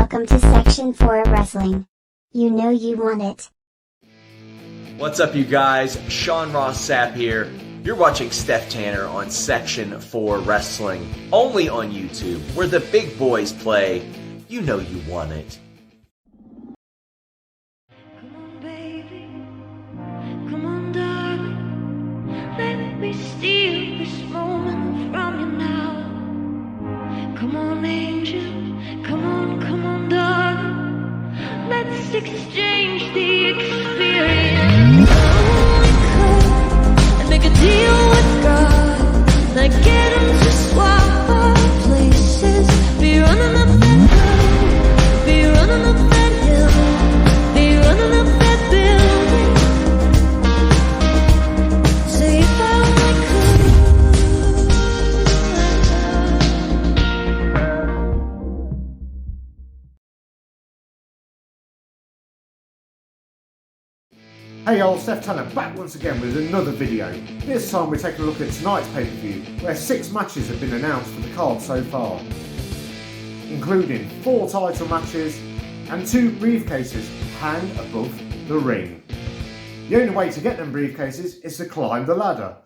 Welcome to Section 4 Wrestling. You know you want it. What's up, you guys? Sean Ross Sapp here. You're watching Steph Tanner on Section 4 Wrestling, only on YouTube, where the big boys play. You know you want it. Come on, baby. Come on, darling. Let me steal this moment from you now. Come on, angel. Come on, darling. Let's exchange the experience. Oh, we could and make a deal with God. Like get him to swap our places. Be running up that road. Be running up that hill. Be running up that building. Say if I only could. Hey y'all, Steph Tanner back once again with another video. This time we're taking a look at tonight's pay-per-view, where 6 matches have been announced for the card so far, including 4 title matches and 2 briefcases hang above the ring. The only way to get them briefcases is to climb the ladder.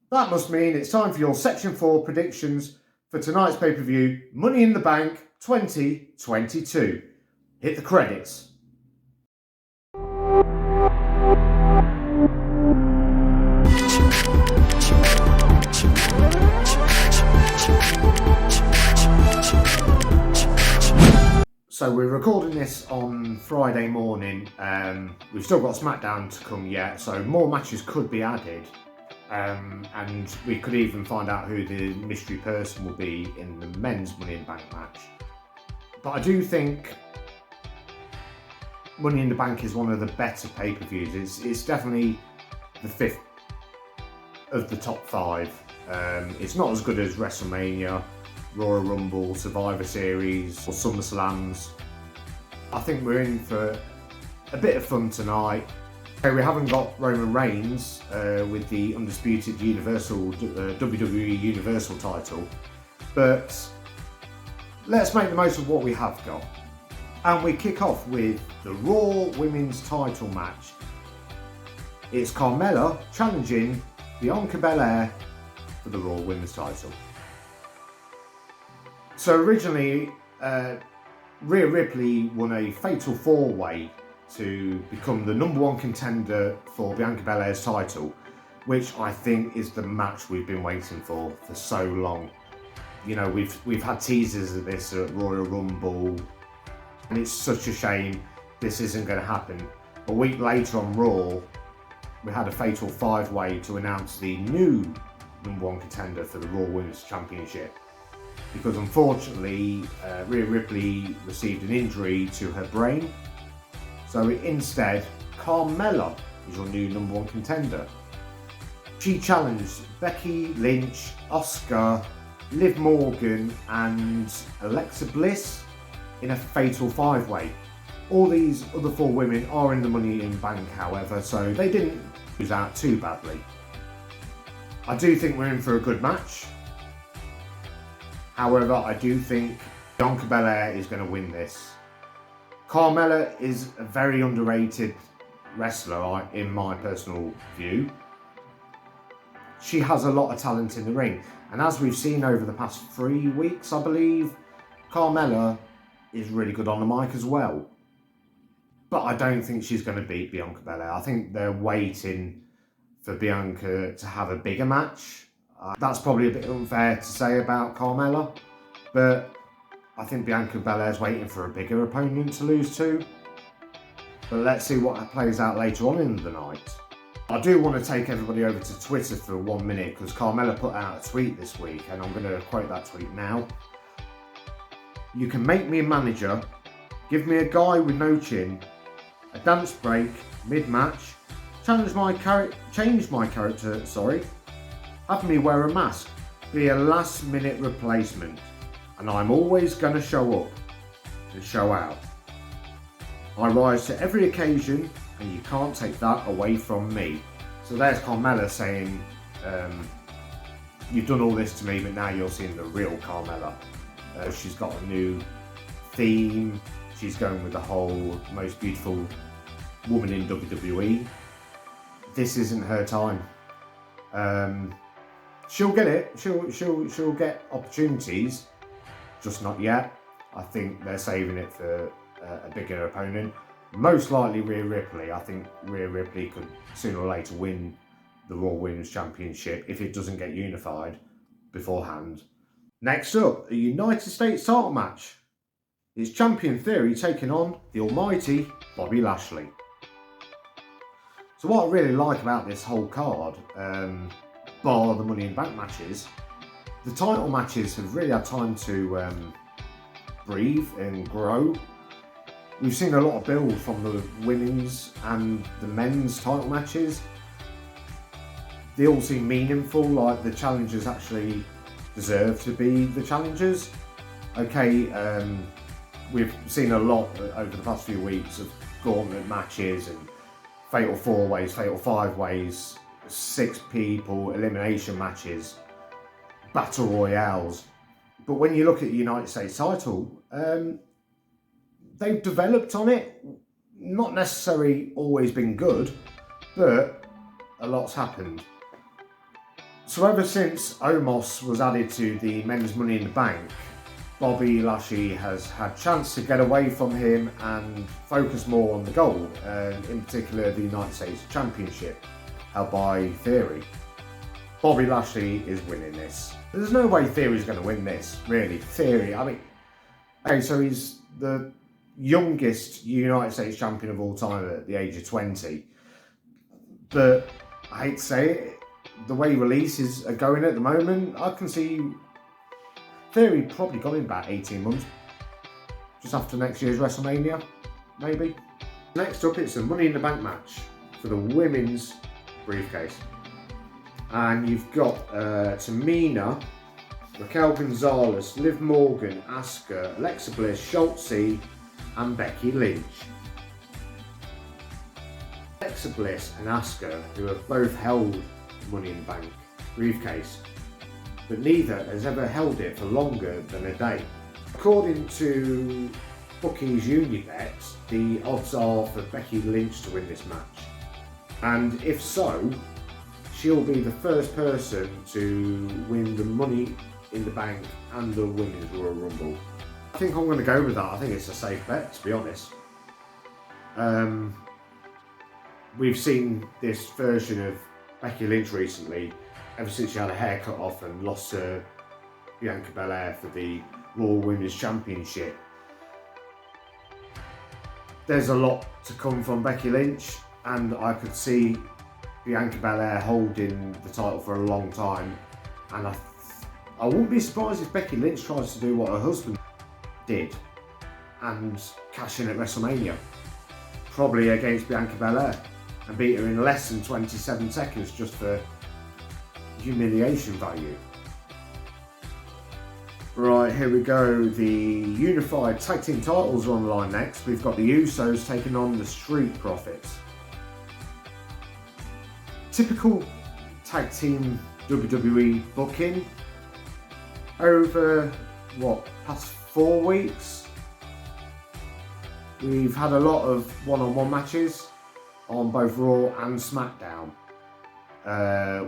That must mean it's time for your Section 4 predictions for tonight's pay-per-view, Money in the Bank 2022. Hit the credits. So we're recording this on Friday morning. We've still got SmackDown to come yet, so more matches could be added. And we could even find out who the mystery person will be in the men's Money in the Bank match. But I do think Money in the Bank is one of the better pay-per-views. It's definitely the 5th of the top 5. It's not as good as WrestleMania, Royal Rumble, Survivor Series or SummerSlams. I think we're in for a bit of fun tonight. Okay, we haven't got Roman Reigns with the undisputed WWE Universal title, but let's make the most of what we have got. And we kick off with the Raw Women's title match. It's Carmella challenging Bianca Belair for the Raw Women's title. So originally, Rhea Ripley won a fatal 4-way to become the #1 contender for Bianca Belair's title, which I think is the match we've been waiting for so long. You know, we've had teasers of this at Royal Rumble, and it's such a shame this isn't going to happen. A week later on Raw, we had a fatal 5-way to announce the new #1 contender for the Raw Women's Championship. Because unfortunately, Rhea Ripley received an injury to her brain. So instead, Carmella is your new #1 contender. She challenged Becky Lynch, Asuka, Liv Morgan and Alexa Bliss in a fatal 5-way. All these other 4 women are in the Money in Bank, however, so they didn't lose out too badly. I do think we're in for a good match. However, I do think Bianca Belair is going to win this. Carmella is a very underrated wrestler in my personal view. She has a lot of talent in the ring. And as we've seen over the past 3 weeks, I believe, Carmella is really good on the mic as well. But I don't think she's going to beat Bianca Belair. I think they're waiting for Bianca to have a bigger match. That's probably a bit unfair to say about Carmella, but I think Bianca Belair's waiting for a bigger opponent to lose to. But let's see what plays out later on in the night. I do want to take everybody over to Twitter for 1 minute because Carmella put out a tweet this week, and I'm going to quote that tweet now. "You can make me a manager, give me a guy with no chin, a dance break mid-match, change my character, have me wear a mask, be a last-minute replacement, and I'm always going to show up and show out. I rise to every occasion, and you can't take that away from me." So there's Carmella saying, you've done all this to me, but now you're seeing the real Carmella. She's got a new theme, she's going with the whole most beautiful woman in WWE. This isn't her time. She'll get it. She'll get opportunities, just not yet. I think they're saving it for a bigger opponent. Most likely Rhea Ripley. I think Rhea Ripley could sooner or later win the Raw Women's Championship if it doesn't get unified beforehand. Next up, a United States title match. It's Champion Theory taking on the almighty Bobby Lashley. So what I really like about this whole card, bar the Money in the Bank matches, the title matches have really had time to breathe and grow. We've seen a lot of build from the women's and the men's title matches. They all seem meaningful, like the challengers actually deserve to be the challengers. Okay, we've seen a lot over the past few weeks of gauntlet matches and fatal 4-ways, fatal 5-ways, 6 people, elimination matches, battle royales. But when you look at the United States title, they've developed on it. Not necessarily always been good, but a lot's happened. So ever since Omos was added to the men's Money in the Bank, Bobby Lashley has had chance to get away from him and focus more on the goal, in particular the United States Championship, held by Theory. Bobby Lashley is winning this. There's no way Theory's going to win this, really. Theory, I mean, okay, so he's the youngest United States champion of all time at the age of 20. But I hate to say it, the way releases are going at the moment, I can see Theory probably got in about 18 months. Just after next year's WrestleMania, maybe. Next up, it's a Money in the Bank match for the women's briefcase. And you've got Tamina, Raquel Gonzalez, Liv Morgan, Asuka, Alexa Bliss, Shotzi, and Becky Lynch. Alexa Bliss and Asuka, who have both held Money in the Bank briefcase, but neither has ever held it for longer than a day. According to Bookies Unibet, the odds are for Becky Lynch to win this match. And if so, she'll be the first person to win the Money in the Bank and the Women's Royal Rumble. I think I'm going to go with that. I think it's a safe bet, to be honest. We've seen this version of Becky Lynch recently, ever since she had a hair cut off and lost to Bianca Belair for the Raw Women's Championship. There's a lot to come from Becky Lynch, and I could see Bianca Belair holding the title for a long time, and I wouldn't be surprised if Becky Lynch tries to do what her husband did and cash in at WrestleMania, probably against Bianca Belair, and beat her in less than 27 seconds just for humiliation value. Right, here we go. The unified tag team titles are on the line next. We've got the Usos taking on the Street Profits. Typical tag team WWE booking over past 4 weeks. We've had a lot of one-on-one matches on both Raw and SmackDown,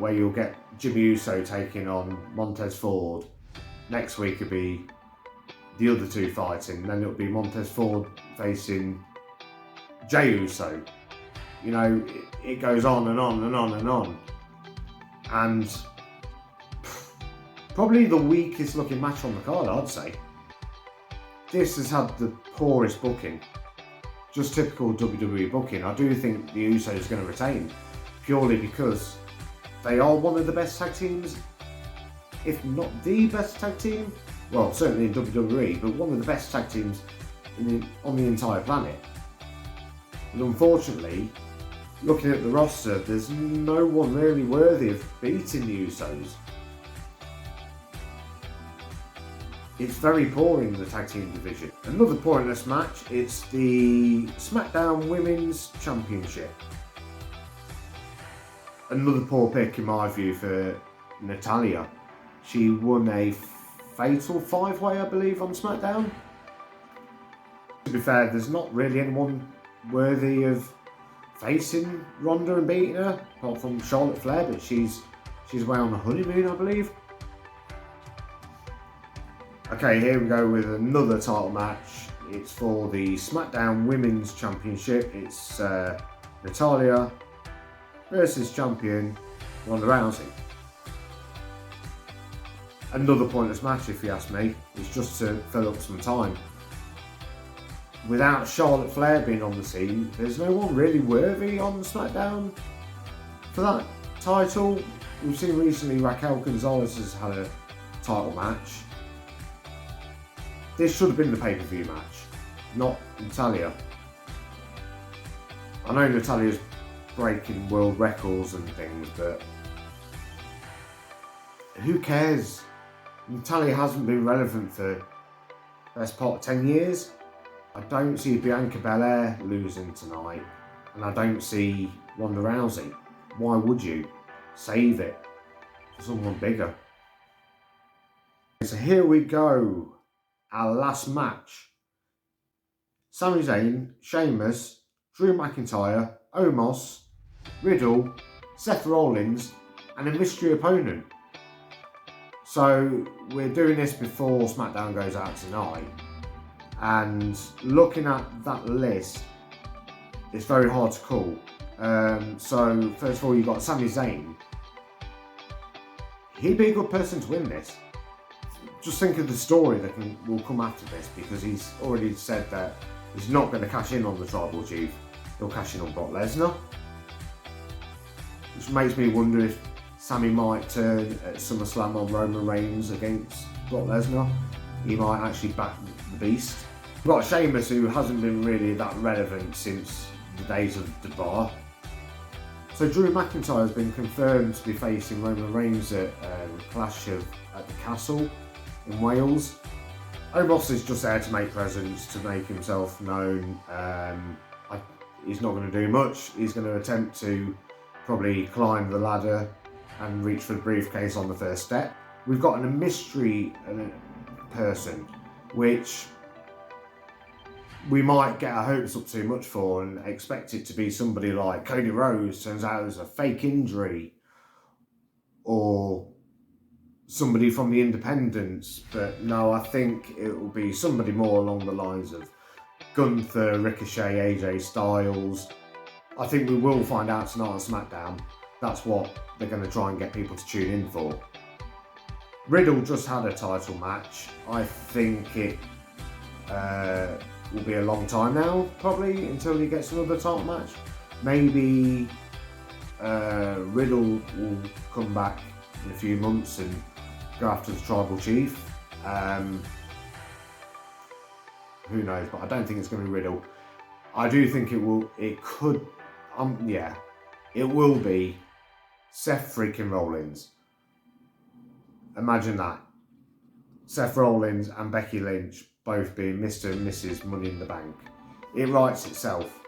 where you'll get Jimmy Uso taking on Montez Ford. Next week it'll be the other two fighting, then it'll be Montez Ford facing Jey Uso. You know, it goes on and on and on and on. And probably the weakest looking match on the card, I'd say. This has had the poorest booking. Just typical WWE booking. I do think the Usos are going to retain, purely because they are one of the best tag teams, if not the best tag team. Well, certainly in WWE, but one of the best tag teams on the entire planet. And unfortunately, looking at the roster, there's no one really worthy of beating the Usos. It's very poor in the tag team division. Another pointless match, it's the SmackDown Women's Championship. Another poor pick in my view for Natalya. She won a fatal 5-way, I believe, on SmackDown. To be fair, there's not really anyone worthy of facing Ronda and beating her, apart from Charlotte Flair, but she's away on the honeymoon, I believe. Okay, here we go with another title match. It's for the SmackDown Women's Championship. It's Natalya versus champion Ronda Rousey. Another pointless match, if you ask me. It's just to fill up some time. Without Charlotte Flair being on the scene, there's no one really worthy on SmackDown for that title. We've seen recently Raquel Gonzalez has had a title match. This should have been the pay-per-view match, not Natalya. I know Natalya's breaking world records and things, but who cares? Natalya hasn't been relevant for the best part of 10 years. I don't see Bianca Belair losing tonight, and I don't see Ronda Rousey. Why would you? Save it for someone bigger. So here we go, our last match. Sami Zayn, Sheamus, Drew McIntyre, Omos, Riddle, Seth Rollins, and a mystery opponent. So we're doing this before SmackDown goes out tonight. And looking at that list, it's very hard to call. So first of all, you've got Sami Zayn. He'd be a good person to win this. Just think of the story that will come after this, because he's already said that he's not going to cash in on the Tribal Chief. He'll cash in on Brock Lesnar. Which makes me wonder if Sami might turn at SummerSlam on Roman Reigns against Brock Lesnar. He might actually back the Beast. We've got Sheamus, who hasn't been really that relevant since the days of the Bar. So Drew McIntyre has been confirmed to be facing Roman Reigns at Clash at the Castle in Wales. Omos is just there to make presence, to make himself known. He's not going to do much. He's going to attempt to probably climb the ladder and reach for the briefcase on the first step. We've got a mystery person, which we might get our hopes up too much for and expect it to be somebody like Cody Rhodes, turns out it was a fake injury, or somebody from the independents. But no, I think it will be somebody more along the lines of Gunther, Ricochet, AJ Styles. I think we will find out tonight on SmackDown. That's what they're going to try and get people to tune in for. Riddle just had a title match. I think it will be a long time now, probably, until he gets another title match. Maybe Riddle will come back in a few months and go after the Tribal Chief. Who knows, but I don't think it's going to be Riddle. I do think it will be Seth freaking Rollins. Imagine that. Seth Rollins and Becky Lynch both being Mr. and Mrs. Money in the Bank. It writes itself.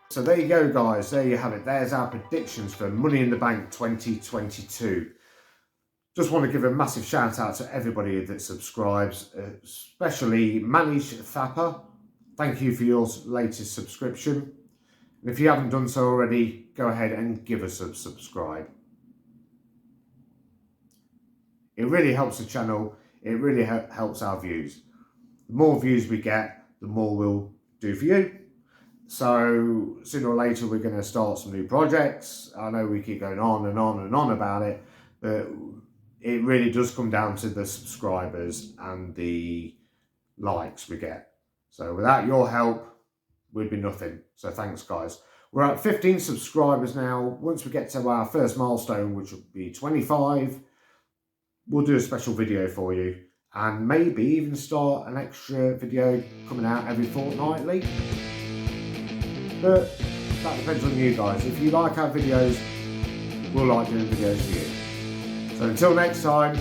So there you go, guys. There you have it. There's our predictions for Money in the Bank 2022. Just want to give a massive shout out to everybody that subscribes, especially Manish Thapper. Thank you for your latest subscription. And if you haven't done so already, go ahead and give us a subscribe. It really helps the channel. It really helps our views. The more views we get, the more we'll do for you. So sooner or later, we're going to start some new projects. I know we keep going on and on and on about it, but it really does come down to the subscribers and the likes we get. So without your help, we'd be nothing. So thanks, guys. We're at 15 subscribers now. Once we get to our first milestone, which will be 25, we'll do a special video for you, and maybe even start an extra video coming out every fortnightly. But that depends on you guys. If you like our videos, we'll like doing videos for you. So until next time,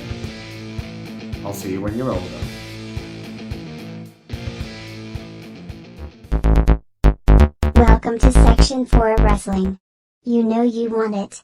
I'll see you when you're older. Welcome to Section 4 Wrestling. You know you want it.